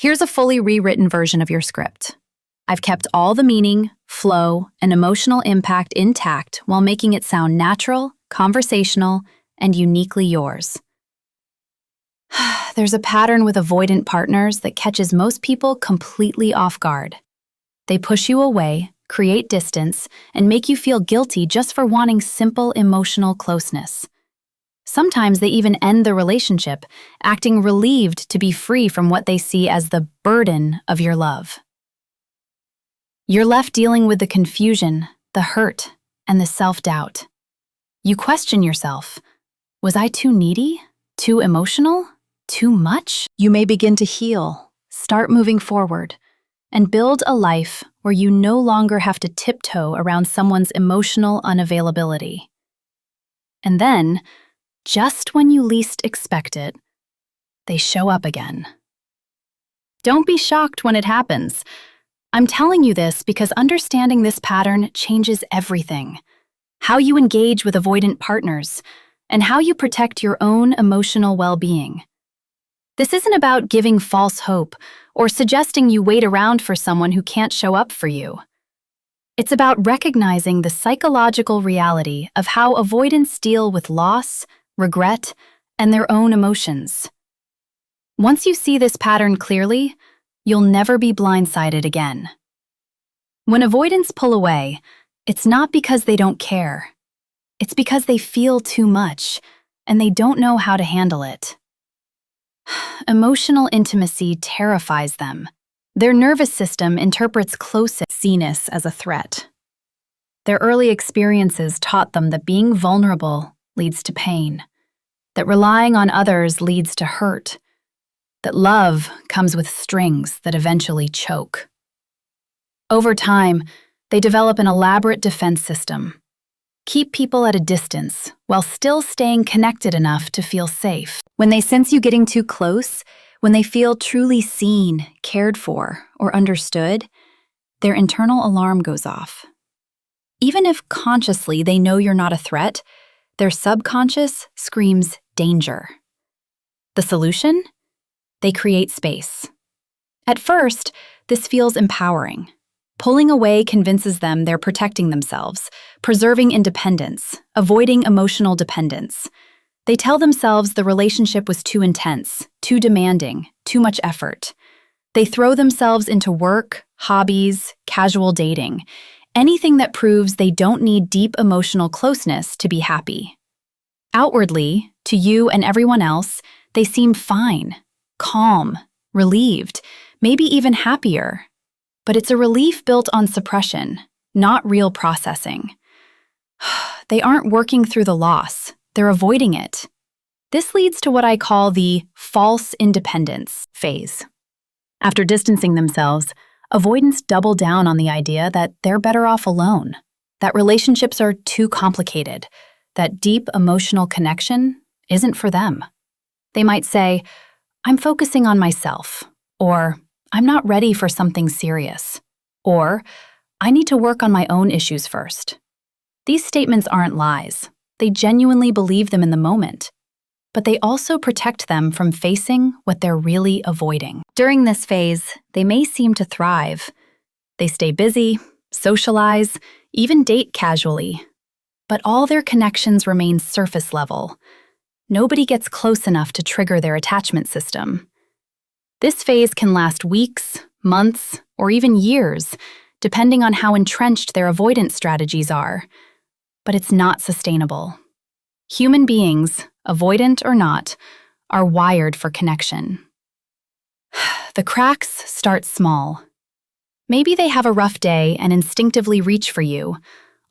Here's a fully rewritten version of your script. I've kept all the meaning, flow, and emotional impact intact while making it sound natural, conversational, and uniquely yours. There's a pattern with avoidant partners that catches most people completely off guard. They push you away, create distance, and make you feel guilty just for wanting simple emotional closeness. Sometimes they even end the relationship, acting relieved to be free from what they see as the burden of your love. You're left dealing with the confusion, the hurt, and the self-doubt. You question yourself. Was I too needy? Too emotional? Too much? You may begin to heal, start moving forward, and build a life where you no longer have to tiptoe around someone's emotional unavailability. And then, just when you least expect it, they show up again. Don't be shocked when it happens. I'm telling you this because understanding this pattern changes everything. How you engage with avoidant partners, and how you protect your own emotional well-being. This isn't about giving false hope or suggesting you wait around for someone who can't show up for you. It's about recognizing the psychological reality of how avoidants deal with loss, regret, and their own emotions. Once you see this pattern clearly, you'll never be blindsided again. When avoidants pull away, it's not because they don't care. It's because they feel too much, and they don't know how to handle it. Emotional intimacy terrifies them. Their nervous system interprets closeness as a threat. Their early experiences taught them that being vulnerable leads to pain, that relying on others leads to hurt, that love comes with strings that eventually choke. Over time, they develop an elaborate defense system. Keep people at a distance while still staying connected enough to feel safe. When they sense you getting too close, when they feel truly seen, cared for, or understood, their internal alarm goes off. Even if consciously they know you're not a threat, their subconscious screams danger. The solution? They create space. At first, this feels empowering. Pulling away convinces them they're protecting themselves, preserving independence, avoiding emotional dependence. They tell themselves the relationship was too intense, too demanding, too much effort. They throw themselves into work, hobbies, casual dating, anything that proves they don't need deep emotional closeness to be happy. Outwardly, to you and everyone else, they seem fine, calm, relieved, maybe even happier. But it's a relief built on suppression, not real processing. They aren't working through the loss, they're avoiding it. This leads to what I call the false independence phase. After distancing themselves, avoidants double down on the idea that they're better off alone, that relationships are too complicated, that deep emotional connection isn't for them. They might say, "I'm focusing on myself," or "I'm not ready for something serious," or "I need to work on my own issues first." These statements aren't lies. They genuinely believe them in the moment, but they also protect them from facing what they're really avoiding. During this phase, they may seem to thrive. They stay busy, socialize, even date casually, but all their connections remain surface level. Nobody gets close enough to trigger their attachment system. This phase can last weeks, months, or even years, depending on how entrenched their avoidance strategies are. But it's not sustainable. Human beings, avoidant or not, are wired for connection. The cracks start small. Maybe they have a rough day and instinctively reach for you,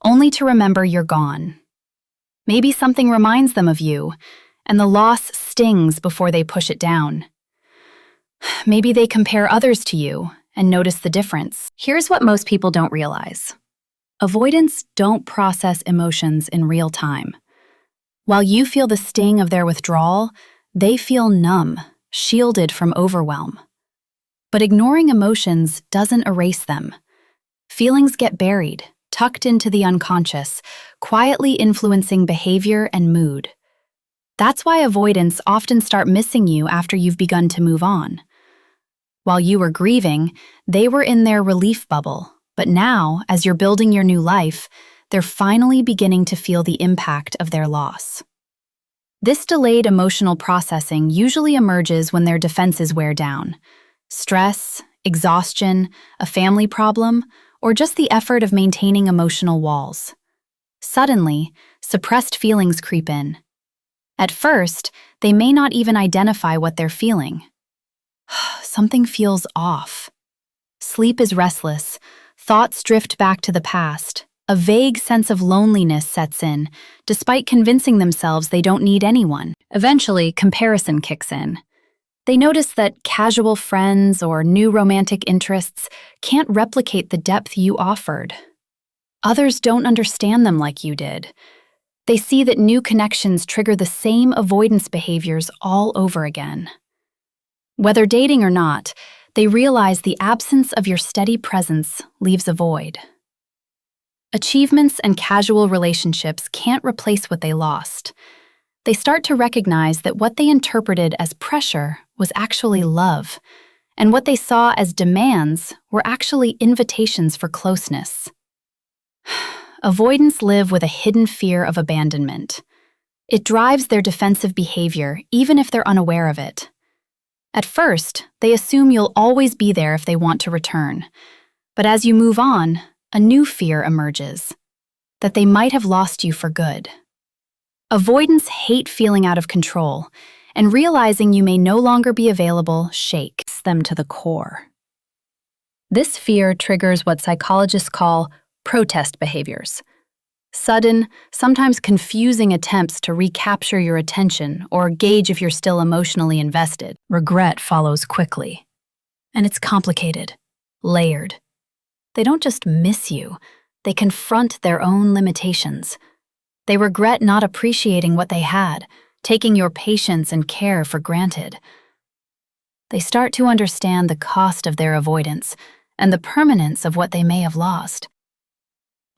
only to remember you're gone. Maybe something reminds them of you, and the loss stings before they push it down. Maybe they compare others to you and notice the difference. Here's what most people don't realize. Avoidants don't process emotions in real time. While you feel the sting of their withdrawal, they feel numb, shielded from overwhelm. But ignoring emotions doesn't erase them. Feelings get buried, tucked into the unconscious, quietly influencing behavior and mood. That's why avoidants often start missing you after you've begun to move on. While you were grieving, they were in their relief bubble. But now, as you're building your new life, they're finally beginning to feel the impact of their loss. This delayed emotional processing usually emerges when their defenses wear down. Stress, exhaustion, a family problem, or just the effort of maintaining emotional walls. Suddenly, suppressed feelings creep in. At first, they may not even identify what they're feeling. Something feels off. Sleep is restless, thoughts drift back to the past. A vague sense of loneliness sets in, despite convincing themselves they don't need anyone. Eventually, comparison kicks in. They notice that casual friends or new romantic interests can't replicate the depth you offered. Others don't understand them like you did. They see that new connections trigger the same avoidance behaviors all over again. Whether dating or not, they realize the absence of your steady presence leaves a void. Achievements and casual relationships can't replace what they lost. They start to recognize that what they interpreted as pressure was actually love, and what they saw as demands were actually invitations for closeness. Avoidants live with a hidden fear of abandonment. It drives their defensive behavior, even if they're unaware of it. At first, they assume you'll always be there if they want to return. But as you move on, a new fear emerges, that they might have lost you for good. Avoidants hate feeling out of control, and realizing you may no longer be available shakes them to the core. This fear triggers what psychologists call protest behaviors. Sudden, sometimes confusing attempts to recapture your attention or gauge if you're still emotionally invested. Regret follows quickly. And it's complicated, layered. They don't just miss you, they confront their own limitations. They regret not appreciating what they had, taking your patience and care for granted. They start to understand the cost of their avoidance and the permanence of what they may have lost.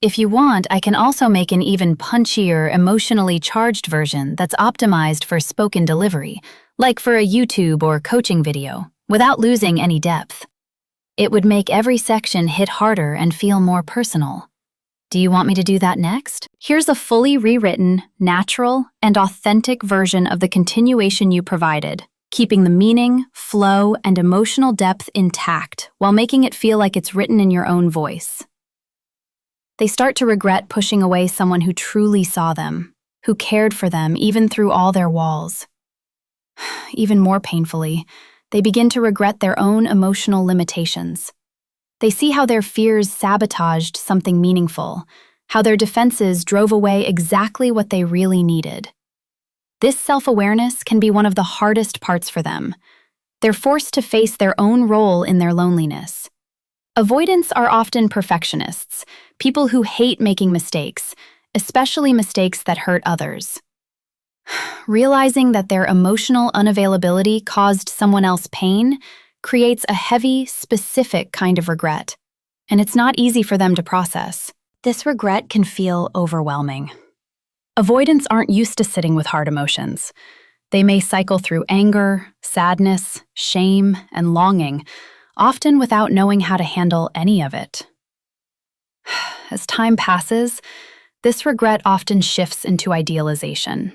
If you want, I can also make an even punchier, emotionally charged version that's optimized for spoken delivery, like for a YouTube or coaching video, without losing any depth. It would make every section hit harder and feel more personal. Do you want me to do that next? Here's a fully rewritten, natural, and authentic version of the continuation you provided, keeping the meaning, flow, and emotional depth intact while making it feel like it's written in your own voice. They start to regret pushing away someone who truly saw them, who cared for them even through all their walls. Even more painfully, they begin to regret their own emotional limitations. They see how their fears sabotaged something meaningful, how their defenses drove away exactly what they really needed. This self-awareness can be one of the hardest parts for them. They're forced to face their own role in their loneliness. Avoidants are often perfectionists, people who hate making mistakes, especially mistakes that hurt others. Realizing that their emotional unavailability caused someone else pain creates a heavy, specific kind of regret, and it's not easy for them to process. This regret can feel overwhelming. Avoidants aren't used to sitting with hard emotions. They may cycle through anger, sadness, shame, and longing, often without knowing how to handle any of it. As time passes, this regret often shifts into idealization.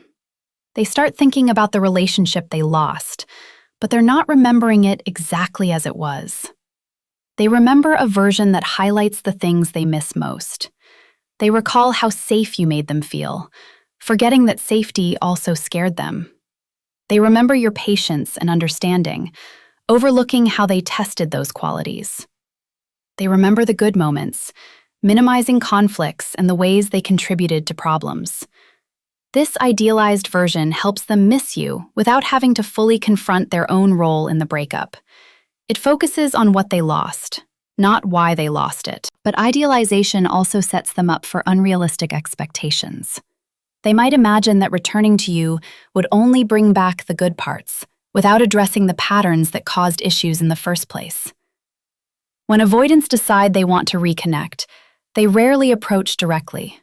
They start thinking about the relationship they lost, but they're not remembering it exactly as it was. They remember a version that highlights the things they miss most. They recall how safe you made them feel, forgetting that safety also scared them. They remember your patience and understanding, overlooking how they tested those qualities. They remember the good moments, minimizing conflicts and the ways they contributed to problems. This idealized version helps them miss you without having to fully confront their own role in the breakup. It focuses on what they lost, not why they lost it. But idealization also sets them up for unrealistic expectations. They might imagine that returning to you would only bring back the good parts, without addressing the patterns that caused issues in the first place. When avoidants decide they want to reconnect, they rarely approach directly.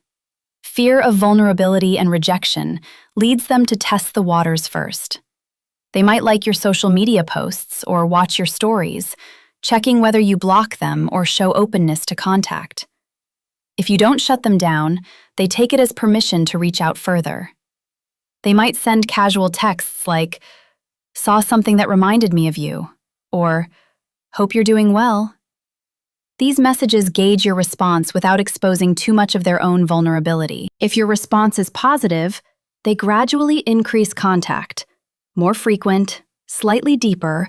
Fear of vulnerability and rejection leads them to test the waters first. They might like your social media posts or watch your stories, checking whether you block them or show openness to contact. If you don't shut them down, they take it as permission to reach out further. They might send casual texts like, "Saw something that reminded me of you," or "Hope you're doing well." These messages gauge your response without exposing too much of their own vulnerability. If your response is positive, they gradually increase contact, more frequent, slightly deeper,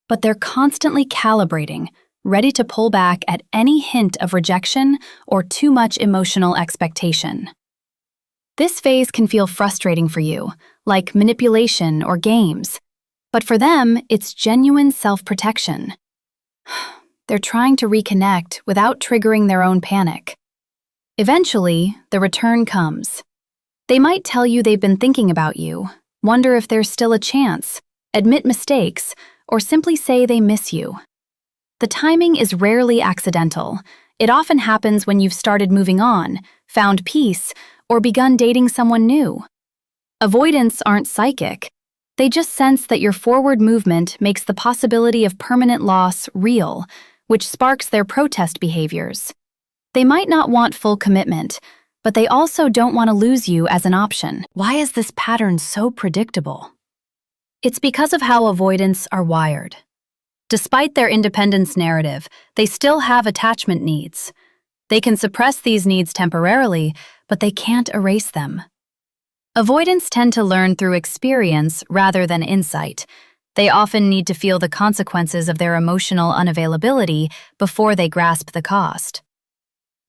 but they're constantly calibrating, ready to pull back at any hint of rejection or too much emotional expectation. This phase can feel frustrating for you, like manipulation or games, but for them, it's genuine self-protection. They're trying to reconnect without triggering their own panic. Eventually, the return comes. They might tell you they've been thinking about you, wonder if there's still a chance, admit mistakes, or simply say they miss you. The timing is rarely accidental. It often happens when you've started moving on, found peace, or begun dating someone new. Avoidants aren't psychic. They just sense that your forward movement makes the possibility of permanent loss real, which sparks their protest behaviors. They might not want full commitment, but they also don't want to lose you as an option. Why is this pattern so predictable? It's because of how avoidants are wired. Despite their independence narrative, they still have attachment needs. They can suppress these needs temporarily, but they can't erase them. Avoidants tend to learn through experience rather than insight. They often need to feel the consequences of their emotional unavailability before they grasp the cost.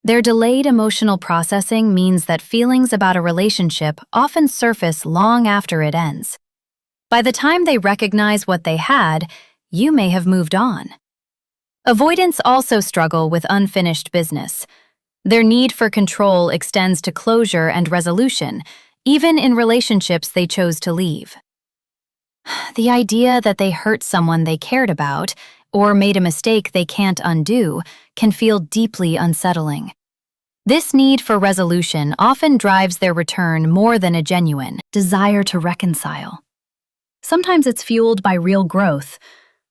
Their delayed emotional processing means that feelings about a relationship often surface long after it ends. By the time they recognize what they had, you may have moved on. Avoidants also struggle with unfinished business. Their need for control extends to closure and resolution, even in relationships they chose to leave. The idea that they hurt someone they cared about or made a mistake they can't undo can feel deeply unsettling. This need for resolution often drives their return more than a genuine desire to reconcile. Sometimes it's fueled by real growth,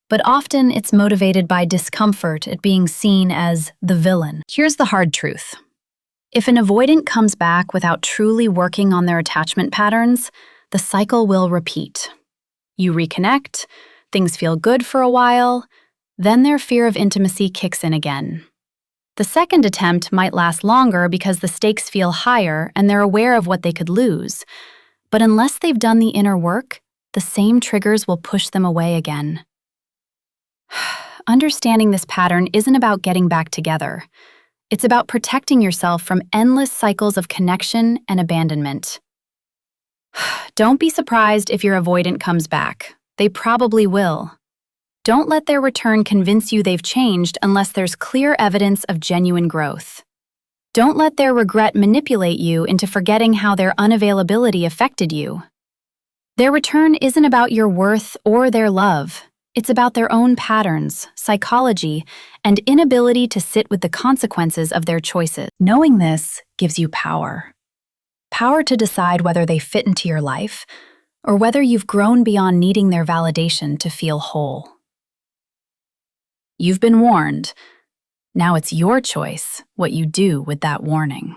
but often it's motivated by discomfort at being seen as the villain. Here's the hard truth. If an avoidant comes back without truly working on their attachment patterns, the cycle will repeat. You reconnect, things feel good for a while, then their fear of intimacy kicks in again. The second attempt might last longer because the stakes feel higher and they're aware of what they could lose. But unless they've done the inner work, the same triggers will push them away again. Understanding this pattern isn't about getting back together. It's about protecting yourself from endless cycles of connection and abandonment. Don't be surprised if your avoidant comes back. They probably will. Don't let their return convince you they've changed unless there's clear evidence of genuine growth. Don't let their regret manipulate you into forgetting how their unavailability affected you. Their return isn't about your worth or their love. It's about their own patterns, psychology, and inability to sit with the consequences of their choices. Knowing this gives you power. Power to decide whether they fit into your life or whether you've grown beyond needing their validation to feel whole. You've been warned. Now it's your choice what you do with that warning.